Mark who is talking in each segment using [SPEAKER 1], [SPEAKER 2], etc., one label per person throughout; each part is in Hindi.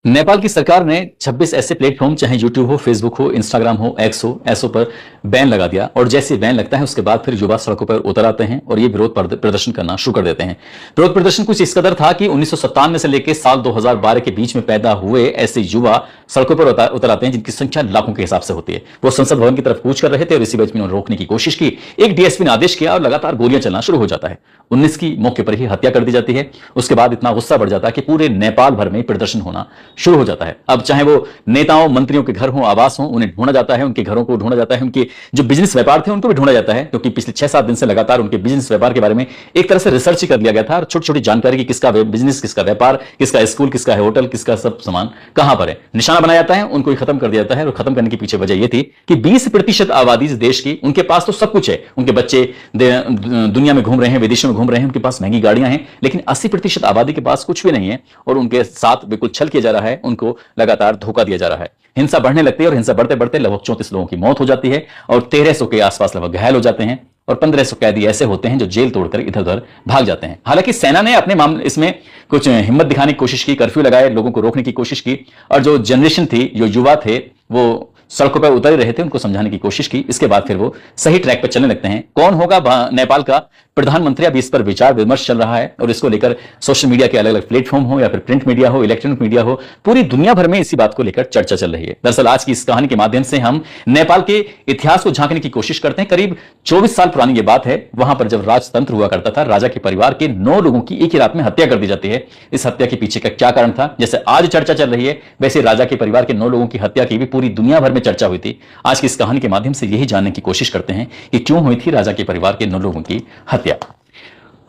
[SPEAKER 1] नेपाल की सरकार ने 26 ऐसे प्लेटफॉर्म, चाहे यूट्यूब हो, फेसबुक हो, इंस्टाग्राम हो, एक्स हो, ऐसो पर बैन लगा दिया। और जैसे बैन लगता है उसके बाद फिर युवा सड़कों पर उतर आते हैं और ये विरोध प्रदर्शन करना शुरू कर देते हैं। विरोध प्रदर्शन कुछ इस कदर था कि 1997 से लेकर साल 2012 के बीच में पैदा हुए ऐसे युवा सड़कों पर उतर आते हैं जिनकी संख्या लाखों के हिसाब से होती है। वो संसद भवन की तरफ कूच कर रहे थे और इसी बीच में उन्होंने रोकने की कोशिश की। एक डीएसपी ने आदेश किया और लगातार गोलियां चलना शुरू हो जाता है। 19 की मौके पर ही हत्या कर दी जाती है। उसके बाद इतना गुस्सा बढ़ जाता है कि पूरे नेपाल भर में प्रदर्शन होना शुरू हो जाता है। अब चाहे वो नेताओं मंत्रियों के घर हो, आवास हो, उन्हें ढूंढा जाता है, उनके घरों को ढूंढा जाता है, उनके जो बिजनेस व्यापार थे उनको भी ढूंढा जाता है, क्योंकि पिछले 6-7 दिन से लगातार उनके बिजनेस व्यापार के बारे में एक तरह से रिसर्च ही कर लिया गया था और छोटी छोटी जानकारी की किसका बिजनेस, किसका व्यापार, किसका स्कूल, किसका है होटल, किसका सब सामान कहां पर है, निशाना बनाया जाता है, उनको ही खत्म कर दिया जाता है। और खत्म करने के पीछे वजह यह थी कि 20% आबादी इस देश की, उनके पास तो सब कुछ है, उनके बच्चे दुनिया में घूम रहे हैं, विदेशों में घूम रहे हैं, उनके पास महंगी गाड़ियां हैं, लेकिन 80% आबादी के पास कुछ भी नहीं है और उनके साथ बिल्कुल छल किया जा रहा है, उनको लगातार धोखा दिया जा रहा है। हिंसा बढ़ने लगती है और हिंसा बढ़ते बढ़ते लगभग 34 लोगों की मौत हो जाती है और 1300 के आसपास लगभग घायल हो जाते हैं और 1500 कैदी ऐसे होते हैं जो जेल तोड़कर इधर उधर भाग जाते हैं। हालांकि सेना ने अपने मामले इसमें कुछ हिम्मत दिखाने की कोशिश की, कर्फ्यू लगाए, लोगों को रोकने की कोशिश की और जो जनरेशन थी, जो युवा थे, वो सड़कों पर उतर रहे थे, उनको समझाने की कोशिश की। इसके बाद फिर वो सही ट्रैक पर चलने लगते हैं। कौन होगा नेपाल का प्रधानमंत्री, अभी इस पर विचार विमर्श चल रहा है और इसको लेकर सोशल मीडिया के अलग अलग प्लेटफॉर्म हो या फिर प्रिंट मीडिया हो, इलेक्ट्रॉनिक मीडिया हो, पूरी दुनिया भर में इसी बात को लेकर चर्चा चल रही है। दरअसल आज की इस कहानी के माध्यम से हम नेपाल के इतिहास को झांकने की कोशिश करते हैं। करीब 24 साल पुरानी ये बात है। वहां पर जब राजतंत्र हुआ करता था, राजा के परिवार के 9 लोगों की एक ही रात में हत्या कर दी जाती है। इस हत्या के पीछे का क्या कारण था, जैसे आज चर्चा चल रही है वैसे राजा के परिवार के 9 लोगों की हत्या की भी पूरी दुनिया भर में चर्चा हुई थी। आज की इस कहानी के माध्यम से यही जानने की कोशिश करते हैं कि क्यों हुई थी राजा के परिवार के 9 लोगों की हत्या।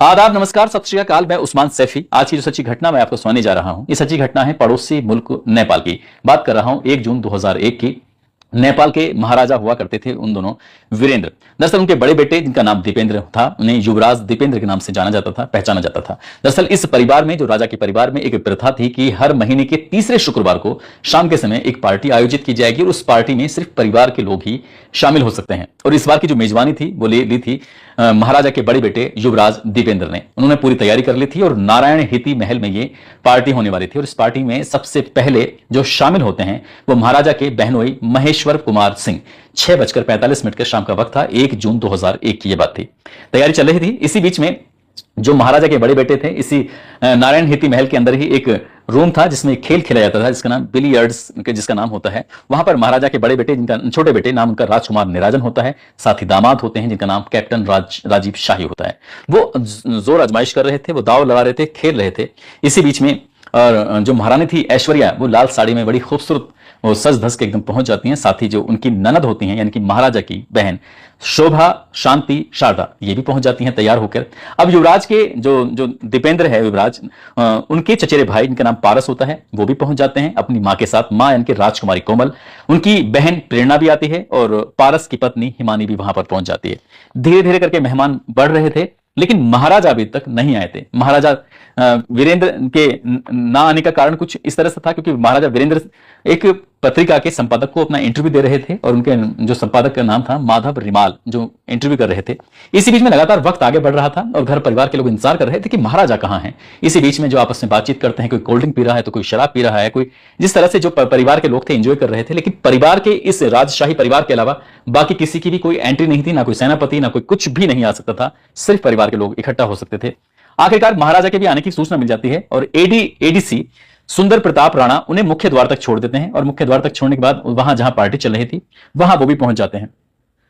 [SPEAKER 1] आदाब, नमस्कार, सत श्री अकाल। मैं उस्मान सैफी। आज की जो सच्ची घटना मैं आपको सुनाने जा रहा हूं, ये सच्ची घटना है पड़ोसी मुल्क नेपाल की। बात कर रहा हूं 1 जून 2001 की। नेपाल के महाराजा हुआ करते थे उन दोनों वीरेंद्र। दरअसल उनके बड़े बेटे जिनका नाम दीपेंद्र था, उन्हें युवराज दीपेंद्र के नाम से जाना जाता था, पहचाना जाता था। दरअसल इस परिवार में, जो राजा के परिवार में, एक प्रथा थी कि हर महीने के तीसरे शुक्रवार को शाम के समय एक पार्टी आयोजित की जाएगी और उस पार्टी में सिर्फ परिवार के लोग ही शामिल हो सकते हैं। और इस बार की जो मेजबानी थी वो ली थी महाराजा के बड़े बेटे युवराज दीपेंद्र ने। उन्होंने पूरी तैयारी कर ली थी और नारायण हिती महल में ये पार्टी होने वाली थी। और इस पार्टी में सबसे पहले जो शामिल होते हैं वो महाराजा के बहनोई महेश्वर कुमार सिंह। 6:45 का शाम का वक्त था। 1 जून 2001 की ये बात थी। तैयारी चल रही थी। इसी बीच में जो महाराजा के बड़े बेटे थे, इसी नारायण हिती महल के अंदर ही एक रूम था जिसमें खेल खेला जाता था जिसका नाम बिलियर्ड्स, जिसका नाम होता है। वहां पर महाराजा के बड़े बेटे, जिनका छोटे बेटे नाम उनका राजकुमार निराजन होता है, साथ ही दामाद होते हैं जिनका नाम कैप्टन राजीव शाही होता है। वो जोर आजमाइश कर रहे थे, वो दाव लगा रहे थे, खेल रहे थे। इसी बीच में और जो महारानी थी ऐश्वर्या, वो लाल साड़ी में बड़ी खूबसूरत वो सज धस के एकदम पहुंच जाती हैं। साथ ही जो उनकी ननद होती हैं, यानी कि महाराजा की बहन शोभा, शांति, शारदा, ये भी पहुंच जाती हैं तैयार होकर। अब युवराज के जो दीपेंद्र है, युवराज, उनके चचेरे भाई जिनका नाम पारस होता है, वो भी पहुंच जाते हैं अपनी मां के साथ। मां यानी कि राजकुमारी कोमल, उनकी बहन प्रेरणा भी आती है और पारस की पत्नी हिमानी भी वहां पर पहुंच जाती है। धीरे धीरे करके मेहमान बढ़ रहे थे, लेकिन महाराजा अभी तक नहीं आए थे। महाराजा वीरेंद्र के ना आने का कारण कुछ इस तरह से था क्योंकि महाराजा वीरेंद्र एक पत्रिका के संपादक को अपना इंटरव्यू दे रहे थे और उनके जो संपादक का नाम था माधव रिमाल, जो इंटरव्यू कर रहे थे। इसी बीच में लगातार वक्त आगे बढ़ रहा था और घर परिवार के लोग इंतजार कर रहे थे कि महाराजा कहां हैं। इसी बीच में जो आपस में बातचीत करते हैं, कोई कोल्ड ड्रिंक पी रहा है तो कोई शराब पी रहा है, कोई जिस तरह से जो परिवार के लोग थे एंजॉय कर रहे थे। लेकिन परिवार के, इस राजशाही परिवार के अलावा बाकी किसी की भी कोई एंट्री नहीं थी, ना कोई सेनापति, ना कोई कुछ भी नहीं आ सकता था। सिर्फ परिवार के लोग इकट्ठा हो सकते थे। आखिरकार महाराजा के भी आने की सूचना मिल जाती है और एडीसी सुंदर प्रताप राणा उन्हें मुख्य द्वार तक छोड़ देते हैं और मुख्य द्वार तक छोड़ने के बाद वहां जहां पार्टी चल रही थी वहां वो भी पहुंच जाते हैं।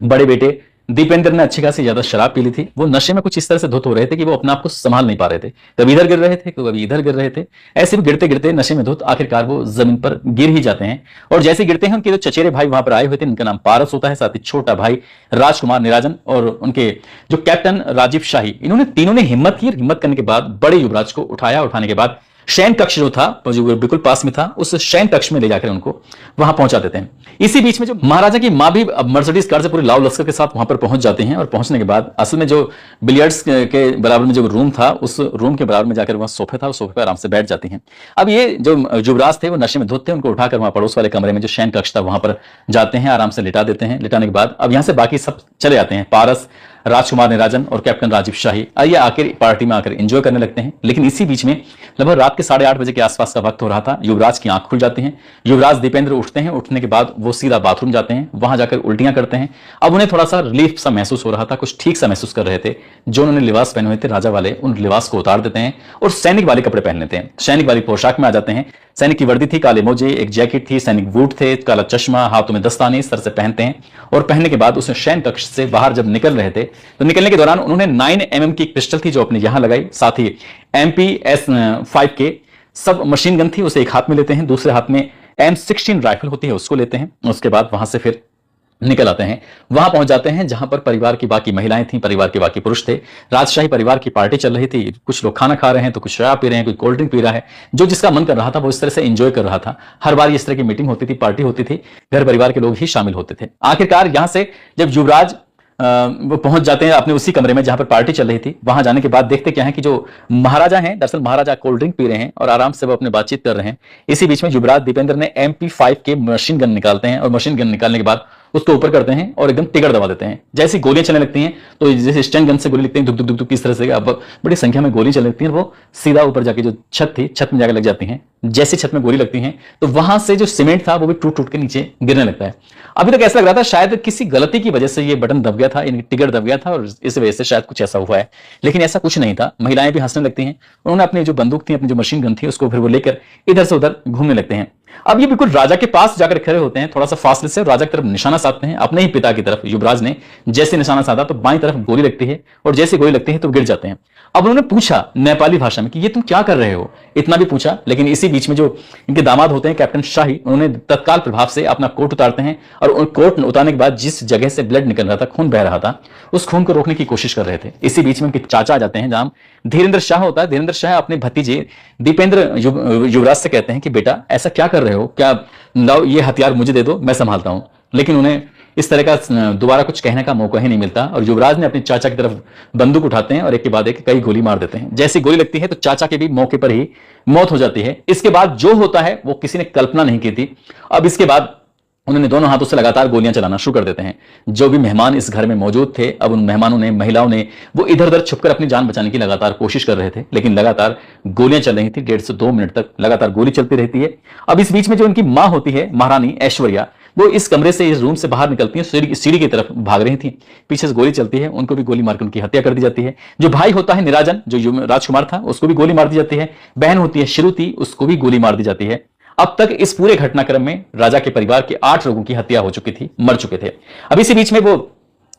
[SPEAKER 1] बड़े बेटे दीपेंद्र ने अच्छी खासी ज्यादा शराब पी ली थी। वो नशे में कुछ इस तरह से धुत हो रहे थे कि वो अपने आप को संभाल नहीं पा रहे थे। कभी इधर गिर रहे थे, कभी इधर गिर रहे थे। ऐसे भी गिरते गिरते नशे में धुत आखिरकार वो जमीन पर गिर ही जाते हैं। और जैसे गिरते हैं, उनके जो चचेरे भाई वहां पर आए हुए थे, उनका नाम पारस होता है, साथ ही छोटा भाई राजकुमार निराजन और उनके जो कैप्टन राजीव शाही, इन्होंने तीनों ने हिम्मत की। हिम्मत करने के बाद बड़े युवराज को उठाया। उठाने के बाद शयन कक्ष जो था, जो बिल्कुल पास में था, उस शयन कक्ष में ले जाकर उनको वहां पहुंचा देते हैं। इसी बीच में जो महाराजा की मां भी मर्सिडीज कार से पूरे लाव लश्कर के साथ वहां पर पहुंच जाते हैं और पहुंचने के बाद असल में जो बिलियर्ड्स के बराबर में जो रूम था, उस रूम के बराबर में जाकर वहां सोफे था, उस सोफे पर आराम से बैठ जाती हैं। अब ये जो युवराज थे वो नशे में धुत थे, उनको उठाकर वहां पड़ोस वाले कमरे में जो शयन कक्ष था वहां पर जाते हैं, आराम से लिटा देते हैं। लिटाने के बाद अब यहां से बाकी सब चले जाते हैं। पारस राजकुमार निराजन और कैप्टन राजीव शाही ये आखिर पार्टी में आकर एंजॉय करने लगते हैं। लेकिन इसी बीच में लगभग रात के 8:30 बजे के आसपास का वक्त हो रहा था। युवराज की आंख खुल जाती है। युवराज दीपेंद्र उठते हैं। उठने के बाद वो सीधा बाथरूम जाते हैं, वहां जाकर उल्टियां करते हैं। अब उन्हें थोड़ा सा रिलीफ सा महसूस हो रहा था, कुछ ठीक सा महसूस कर रहे थे। जो उन्होंने लिबास पहने हुए थे राजा वाले, उन लिबास को उतार देते हैं और सैनिक वाले कपड़े पहन लेते हैं। सैनिक वाली पोशाक में आ जाते हैं। सैनिक की वर्दी थी, काले मोजे, एक जैकेट थी, सैनिक बूट थे, काला चश्मा, हाथों में दस्ताने इस तरह से पहनते हैं। और पहनने के बाद उस शयन कक्ष से बाहर जब निकल रहे थे तो निकलने के दौरान उन्होंने 9mm की पिस्टल थी जो अपने यहां लगाई, साथ ही MP-5 के सब मशीन गन थी, उसे एक हाथ में लेते हैं, दूसरे हाथ में M16 राइफल होती है उसको लेते हैं। उसके बाद वहां से फिर निकल आते हैं। वहां पहुंच जाते हैं जहां पर परिवार की बाकी महिलाएं थीं, परिवार के बाकी पुरुष थे। राजशाही परिवार की पार्टी चल रही थी। कुछ लोग खाना खा रहे हैं तो कुछ शराब पी रहे हैं, कोई कोल्ड ड्रिंक पी रहा है। जो जिसका मन कर रहा था वो इस तरह से एंजॉय कर रहा था। हर बार इस तरह की मीटिंग होती थी, पार्टी होती थी, घर परिवार के लोग ही शामिल होते थे। आखिरकार यहां से जब युवराज वो पहुंच जाते हैं अपने उसी कमरे में जहां पर पार्टी चल रही थी, वहां जाने के बाद देखते क्या है कि जो महाराजा हैं, दरअसल महाराजा कोल्ड ड्रिंक पी रहे हैं और आराम से वो अपने बातचीत कर रहे हैं। इसी बीच में युवराज दीपेंद्र ने MP-5 के मशीन गन निकालते हैं और मशीन गन निकालने के बाद उसको ऊपर करते हैं और एकदम टिगर दबा देते हैं। जैसी गोलियां चलने लगती हैं तो जैसे स्टन गन से गोली लगती है, धुक धुक धुक धुक इस तरह से अब बड़ी संख्या में गोली चलने लगती हैं। वो सीधा ऊपर जाके जो छत थी, छत में जाकर लग जाती हैं। जैसे छत में गोली लगती हैं तो वहां से जो सीमेंट था वो भी टूट टूट के नीचे गिरने लगता है। अभी तक ऐसा लग रहा था शायद किसी गलती की वजह से ये बटन दब गया था, टिगर दब गया था और इस वजह से शायद कुछ ऐसा हुआ है, लेकिन ऐसा कुछ नहीं था। महिलाएं भी हंसने लगती हैं। उन्होंने अपनी जो बंदूक थी, अपनी जो मशीन गन थी, उसको फिर वो लेकर इधर से उधर घूमने लगते हैं। अब ये बिल्कुल राजा के पास जाकर खड़े होते हैं, थोड़ा सा फासले से राजा की तरफ निशाना साधते हैं, अपने ही पिता की तरफ। युवराज ने जैसे निशाना साधा तो बाईं तरफ गोली लगती है और जैसे गोली लगती है तो गिर जाते हैं। अब उन्होंने पूछा नेपाली भाषा में कि ये तुम क्या कर रहे हो, इतना भी पूछा। लेकिन इसी बीच में जो इनके दामाद होते हैं कैप्टन शाही, उन्होंने तत्काल प्रभाव से अपना कोट उतारते हैं और कोट उतारने के बाद जिस जगह से ब्लड निकल रहा था, खून बह रहा था, उस खून को रोकने की कोशिश कर रहे थे। इसी बीच में उनके चाचा आ जाते हैं, जहां धीरेन्द्र शाह होता है। धीरेन्द्र शाह अपने भतीजे दीपेंद्र युवराज से कहते हैं कि बेटा ऐसा क्या कर रहे हो, क्या लाओ ये हथियार मुझे दे दो, मैं संभालता हूं। लेकिन उन्हें इस तरह का दोबारा कुछ कहने का मौका ही नहीं मिलता और युवराज ने अपने चाचा की तरफ बंदूक उठाते हैं और एक के बाद एक कई गोली मार देते हैं। जैसी गोली लगती है तो चाचा के भी मौके पर ही मौत हो जाती है। इसके बाद जो होता है वो किसी ने कल्पना नहीं की थी। अब इसके बाद उन्होंने दोनों हाथों से लगातार गोलियां चलाना शुरू कर देते हैं। जो भी मेहमान इस घर में मौजूद थे, अब उन मेहमानों ने, महिलाओं ने, वो इधर उधर छुपकर अपनी जान बचाने की लगातार कोशिश कर रहे थे, लेकिन लगातार गोलियां चल रही थी। 1.5 से 2 मिनट तक लगातार गोली चलती रहती है। अब इस बीच में जो उनकी मां होती है, महारानी ऐश्वर्या, वो इस कमरे से, इस रूम से बाहर निकलती है, सीढ़ी की तरफ भाग रही थी। पीछे से गोली चलती है, उनको भी गोली मारकर उनकी हत्या कर दी जाती है। जो भाई होता है निराजन, जो राजकुमार था, उसको भी गोली मार दी जाती है। बहन होती है श्रुति, उसको भी गोली मार दी जाती है। अब तक इस पूरे घटनाक्रम में राजा के परिवार के 8 लोगों की हत्या हो चुकी थी, मर चुके थे। अब इसी बीच में वो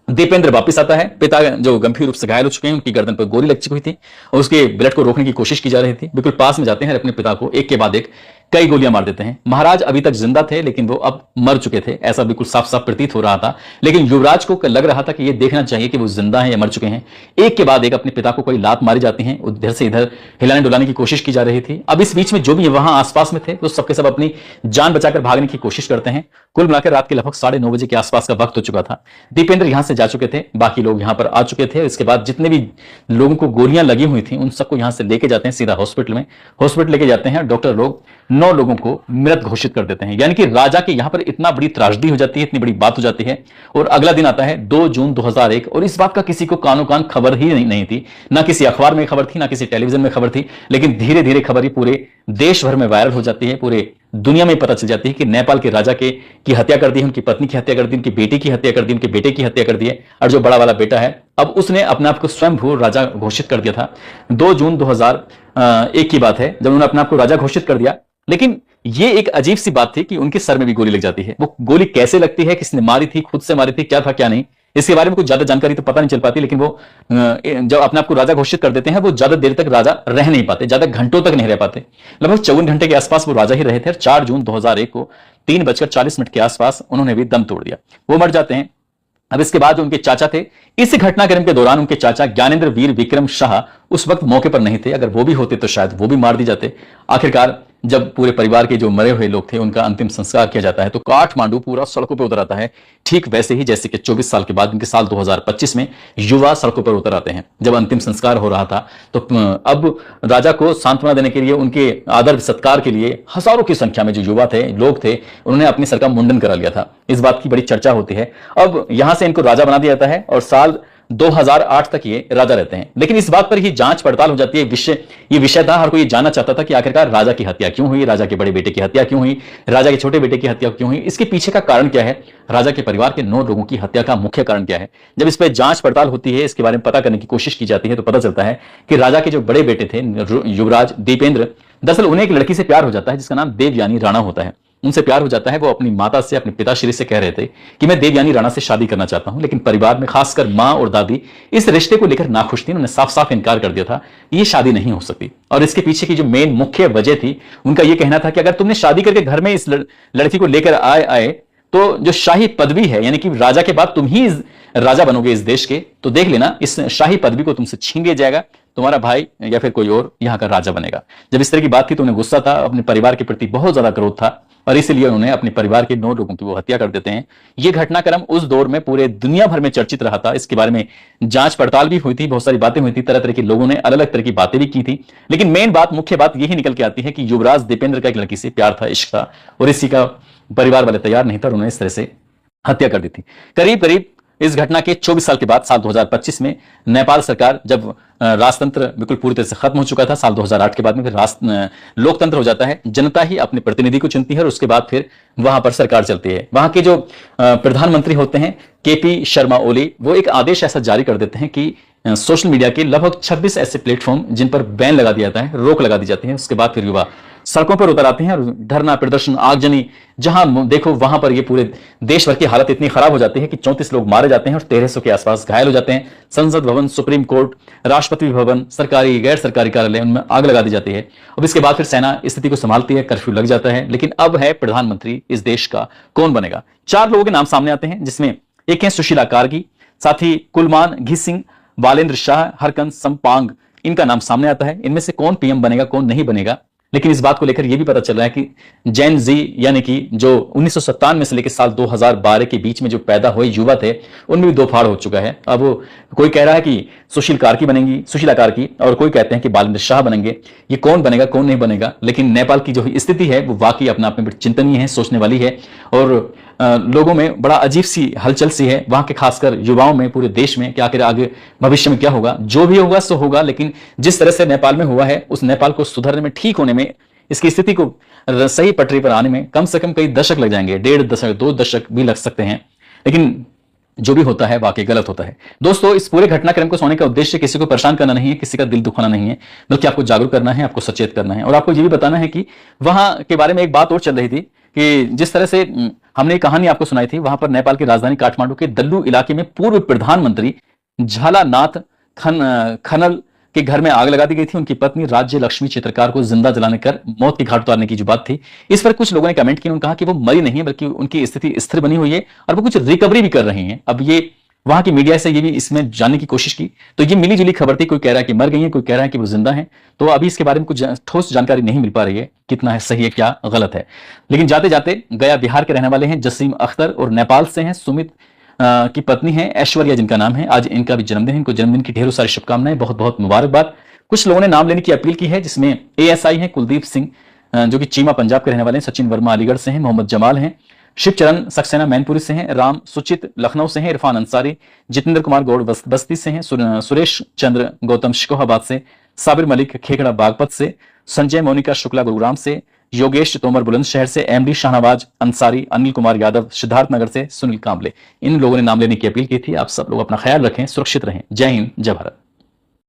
[SPEAKER 1] दीपेंद्र वापस आता है। पिता जो गंभीर रूप से घायल हो चुके हैं, उनकी गर्दन पर गोली लग चुकी थी और उसके ब्लड को रोकने की कोशिश की जा रही थी। बिल्कुल पास में जाते हैं, अपने पिता को एक के बाद एक कई गोलियां मार देते हैं। महाराज अभी तक जिंदा थे लेकिन वो अब मर चुके थे, ऐसा बिल्कुल साफ साफ प्रतीत हो रहा था। लेकिन युवराज को लग रहा था कि ये देखना चाहिए कि वो जिंदा हैं या मर चुके हैं। एक के बाद एक अपने पिता को कोई लात मारी जाती है, उधर से इधर हिलाने डुलाने की कोशिश की जा रही थी। अब इस बीच में जो भी वहां आसपास में थे वो सबके सब अपनी जान बचाकर भागने की कोशिश करते हैं। कुल मिलाकर रात के लगभग 9:30 बजे के आसपास का वक्त हो चुका था। दीपेंद्र यहां से जा चुके थे, बाकी लोग यहां पर आ चुके थे। इसके बाद जितने भी लोगों को गोलियां लगी हुई थी उन सबको यहां से लेके जाते हैं सीधा हॉस्पिटल में। हॉस्पिटल लेके जाते हैं, डॉक्टर लोग 9 लोगों को मृत घोषित कर देते हैं। यानी कि राजा के यहां पर इतना बड़ी त्रासदी हो जाती है, इतनी बड़ी बात हो जाती है। और अगला दिन आता है 2 जून 2001 और इस बात का किसी को कानो कान खबर ही नहीं थी। ना किसी अखबार में खबर थी, ना किसी टेलीविजन में खबर थी। लेकिन धीरे धीरे खबर ही पूरे देश भर में वायरल हो जाती है, पूरे दुनिया में पता चल जाती है कि नेपाल के राजा की हत्या कर दी, उनकी पत्नी की हत्या कर दी, उनकी बेटी की हत्या कर दी, उनके बेटे की हत्या कर दी है। और जो बड़ा वाला बेटा है अब उसने अपने आप को स्वयं राजा घोषित कर दिया था। 2 जून 2001 की बात है जब उन्होंने अपने आप को राजा घोषित कर दिया। लेकिन ये एक अजीब सी बात थी कि उनके सर में भी गोली लग जाती है। वो गोली कैसे लगती है, किसने मारी थी, खुद से मारी थी, क्या था क्या नहीं, इसके बारे में कुछ ज्यादा जानकारी तो पता नहीं चल पाती। लेकिन वो जब अपने आप को राजा घोषित कर देते हैं वो ज्यादा देर तक राजा रह नहीं पाते, ज्यादा घंटों तक नहीं रह पाते। लगभग 54 घंटे के आसपास वो राजा ही रहे थे। 4 जून 2001 को 3:40 के आसपास उन्होंने भी दम तोड़ दिया, वो मर जाते हैं। अब इसके बाद उनके चाचा थे, इस घटनाक्रम के दौरान उनके चाचा ज्ञानेंद्र वीर विक्रम शाह उस वक्त मौके पर नहीं थे। अगर वो भी होते तो शायद वो भी मार दी जाते। आखिरकार जब पूरे परिवार के जो मरे हुए लोग थे उनका अंतिम संस्कार किया जाता है तो काठमांडू पूरा सड़कों पर उतर आता है, ठीक वैसे ही जैसे कि 24 साल के बाद उनके साल 2025 में युवा सड़कों पर उतर आते हैं। जब अंतिम संस्कार हो रहा था तो अब राजा को सांत्वना देने के लिए, उनके आदर सत्कार के लिए हजारों की संख्या में जो युवा थे, लोग थे, उन्होंने अपनी सर का मुंडन करा लिया था। इस बात की बड़ी चर्चा होती है। अब यहां से इनको राजा बना दिया जाता है और साल 2008 तक ये राजा रहते हैं। लेकिन इस बात पर ही जांच पड़ताल हो जाती है। ये विषय था, हर कोई जानना चाहता था कि आखिरकार राजा की हत्या क्यों हुई, राजा के बड़े बेटे की हत्या क्यों हुई, राजा के छोटे बेटे की हत्या क्यों हुई, इसके पीछे का कारण क्या है, राजा के परिवार के 9 लोगों की हत्या का मुख्य कारण क्या है। जब इस पर जांच पड़ताल होती है, इसके बारे में पता करने की कोशिश की जाती है, तो पता चलता है कि राजा के जो बड़े बेटे थे युवराज दीपेंद्र, दरअसल उन्हें एक लड़की से प्यार हो जाता है जिसका नाम देवयानी राणा होता है। उनसे प्यार हो जाता है। वो अपनी माता से, अपने पिताश्री से कह रहे थे कि मैं देवयानी राणा से शादी करना चाहता हूं, लेकिन परिवार में खासकर मां और दादी इस रिश्ते को लेकर नाखुश थी। उन्होंने साफ साफ इनकार कर दिया था, ये शादी नहीं हो सकती। और इसके पीछे की जो मेन मुख्य वजह थी, उनका यह कहना था कि अगर तुमने शादी करके घर में इस लड़की को लेकर आए तो जो शाही पदवी है, यानी कि राजा के बाद तुम ही राजा बनोगे इस देश के, तो देख लेना इस शाही पदवी को तुमसे छीन लिया जाएगा, तुम्हारा भाई या फिर कोई और यहां का राजा बनेगा। जब इस तरह की बात थी तो उन्हें गुस्सा था, अपने परिवार के प्रति बहुत ज्यादा क्रोध था, और इसलिए उन्होंने अपने परिवार के 9 लोगों की वो हत्या कर देते हैं। यह घटनाक्रम उस दौर में पूरे दुनिया भर में चर्चित रहा था। इसके बारे में जांच पड़ताल भी हुई थी, बहुत सारी बातें हुई थी, तरह तरह के लोगों ने अलग अलग तरह की बातें भी की थी। लेकिन मेन बात, मुख्य बात यही निकल के आती है कि युवराज दीपेंद्र का एक लड़की से प्यार था, इश्क था, और इसी का परिवार वाले तैयार नहीं था, उन्होंने इस तरह से हत्या कर दी थी। करीब करीब इस घटना के 24 साल के बाद साल 2025 में नेपाल सरकार, जब राजतंत्र बिल्कुल पूरी तरह से खत्म हो चुका था, साल 2008 के बाद में फिर लोकतंत्र हो जाता है, जनता ही अपने प्रतिनिधि को चुनती है, और उसके बाद फिर वहां पर सरकार चलती है। वहां के जो प्रधानमंत्री होते हैं केपी शर्मा ओली, वो एक आदेश ऐसा जारी कर देते हैं कि सोशल मीडिया के लगभग 26 ऐसे प्लेटफॉर्म जिन पर बैन लगा दिया जाता है, रोक लगा दी जाती है। उसके बाद फिर युवा सड़कों पर उतर आते हैं और धरना प्रदर्शन, आगजनी, जहां देखो वहां पर ये पूरे देश भर की हालत इतनी खराब हो जाती है कि 34 लोग मारे जाते हैं और 1300 के आसपास घायल हो जाते हैं। संसद भवन, सुप्रीम कोर्ट, राष्ट्रपति भवन, सरकारी गैर सरकारी कार्यालय, उनमें आग लगा दी जाती है। और इसके बाद फिर सेना स्थिति को संभालती है, कर्फ्यू लग जाता है। लेकिन अब है प्रधानमंत्री इस देश का कौन बनेगा। 4 लोगों के नाम सामने आते हैं, जिसमें एक है सुशीला कार्की, साथ ही कुलमान घिसिंग, बालेंद्र शाह, हरकंद संपांग, इनका नाम सामने आता है। इनमें से कौन पीएम बनेगा, कौन नहीं बनेगा। लेकिन इस बात को लेकर यह भी पता चल रहा है कि जेन जी, यानी कि जो 1997 में से लेकर साल 2012 के बीच में जो पैदा हुए युवा थे, उनमें भी 2 फाड़ हो चुका है। अब कोई कह रहा है कि सुशीला कार्की, और कोई कहते हैं कि बालेंद्र शाह बनेंगे। ये कौन बनेगा, कौन नहीं बनेगा। लेकिन नेपाल की जो स्थिति है वो वाकई अपने आप में बड़ी चिंतनीय है, सोचने वाली है, और लोगों में बड़ा अजीब सी हलचल सी है, वहां के खासकर युवाओं में, पूरे देश में, कि आखिर आगे भविष्य में क्या होगा। जो भी होगा सो होगा, लेकिन जिस तरह से नेपाल में हुआ है, उस नेपाल को सुधरने में, ठीक होने में, इसकी स्थिति को सही पटरी पर आने में कम से कम कई दशक लग जाएंगे, 1.5 दशक, 2 दशक भी लग सकते हैं। लेकिन जो भी होता है वाकई गलत होता है। दोस्तों, इस पूरे घटनाक्रम को सुनने का उद्देश्य किसी को परेशान करना नहीं है, किसी का दिल दुखाना नहीं है, बल्कि आपको जागरूक करना है, आपको सचेत करना है। और आपको ये भी बताना है कि वहां के बारे में एक बात और चल रही थी कि जिस तरह से हमने कहानी आपको सुनाई थी, वहां पर नेपाल की राजधानी काठमांडू के दल्लू इलाके में पूर्व प्रधानमंत्री झालानाथ खनल के घर में आग लगा दी गई थी। उनकी पत्नी राज्य लक्ष्मी चित्रकार को जिंदा जलाने कर मौत की घाट उतारने की जो बात थी, इस पर कुछ लोगों ने कमेंट किया। उन्होंने कहा कि वो मरी नहीं है, बल्कि उनकी स्थिति स्थिर बनी हुई है और वो कुछ रिकवरी भी कर रही हैं। अब ये वहां की मीडिया से ये भी इसमें जानने की कोशिश की, तो ये मिली जुली खबर थी। कोई कह रहा है कि मर गई है, कोई कह रहा है कि वो जिंदा है। तो अभी इसके बारे में कुछ ठोस जानकारी नहीं मिल पा रही है, कितना है सही है, क्या गलत है। लेकिन जाते जाते गया बिहार के रहने वाले हैं जसीम अख्तर, और नेपाल से हैं सुमित की पत्नी है ऐश्वर्या, जिनका नाम है। आज इनका भी जन्मदिन है, इनको जन्मदिन की ढेरों सारी शुभकामनाएं, बहुत बहुत मुबारकबाद। कुछ लोगों ने नाम लेने की अपील की है, जिसमें एएसआई हैं कुलदीप सिंह, जो कि चीमा पंजाब के रहने वाले हैं, सचिन वर्मा अलीगढ़ से हैं, मोहम्मद जमाल हैं, शिवचरण सक्सेना मैनपुरी से हैं, राम सुचित लखनऊ से हैं, इरफान अंसारी, जितेंद्र कुमार गौड़ बस्ती से हैं, सुरेश चंद्र गौतम शिकोहाबाद से, साबिर मलिक खेखड़ा बागपत से, संजय मोनिका शुक्ला गुरुग्राम से, योगेश तोमर बुलंदशहर से, एमडी शाहनवाज अंसारी, अनिल कुमार यादव सिद्धार्थनगर से, सुनील कांबले, इन लोगों ने नाम लेने की अपील की थी। आप सब लोग अपना ख्याल रखें, सुरक्षित रहें। जय हिंद, जय भारत।